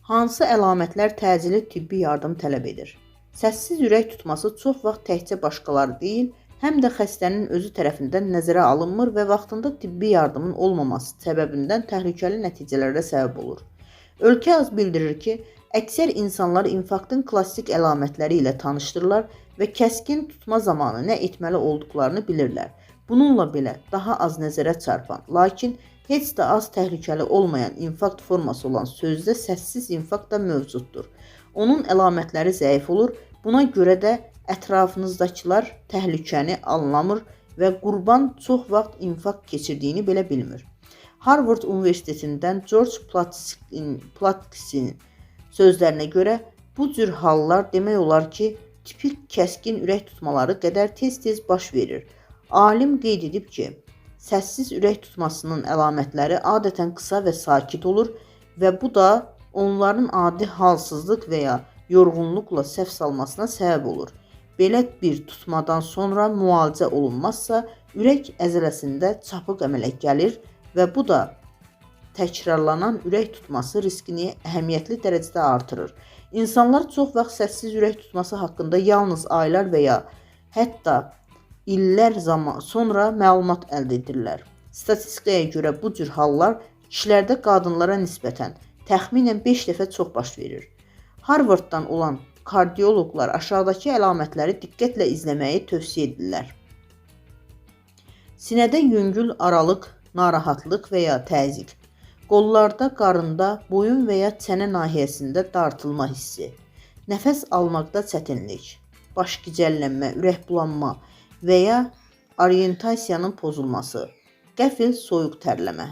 Hansı əlamətlər təcili tibbi yardım tələb edir? Səssiz ürək tutması çox vaxt təkcə başqaları deyil, həm də xəstənin özü tərəfindən nəzərə alınmır və vaxtında tibbi yardımın olmaması səbəbindən təhlükəli nəticələrə səbəb olur. Ölkə az bildirir ki, əksər insanlar infarktın klassik əlamətləri ilə tanışdırırlar və kəskin tutma zamanı nə etməli olduqlarını bilirlər. Bununla belə daha az nəzərə çarpan, lakin heç də az təhlükəli olmayan infarkt forması olan sözdə səssiz infarkt da mövcuddur. Onun əlamətləri zəif olur, buna görə də ətrafınızdakılar təhlükəni anlamır və qurban çox vaxt infarkt keçirdiyini belə bilmir. Harvard Universitetindən George Plotkin sözlərinə görə bu cür hallar demək olar ki, tipik kəskin ürək tutmaları qədər tez-tez baş verir. Alim qeyd edib ki, səssiz ürək tutmasının əlamətləri adətən qısa və sakit olur və bu da onların adi halsızlıq və ya yorğunluqla səhv salmasına səbəb olur. Belə bir tutmadan sonra müalicə olunmazsa, ürək əzələsində çapıq əmələ gəlir və bu da təkrarlanan ürək tutması riskini əhəmiyyətli dərəcədə artırır. İnsanlar çox vaxt səssiz ürək tutması haqqında yalnız aylar və ya hətta illər sonra məlumat əldə edirlər. Statistikaya görə bu cür hallar kişilərdə qadınlara nisbətən təxminən 5 dəfə çox baş verir. Harvarddan olan kardioloqlar aşağıdakı əlamətləri diqqətlə izləməyi tövsiyə edirlər. Sinədə yüngül aralıq, narahatlıq və ya təzyiq, qollarda, qarında, boyun və ya çənə nahiyəsində dartılma hissi, nəfəs almaqda çətinlik, baş gicəllənmə, ürək bulanma və ya orientasiyanın pozulması, qəfil soyuq tərləmə.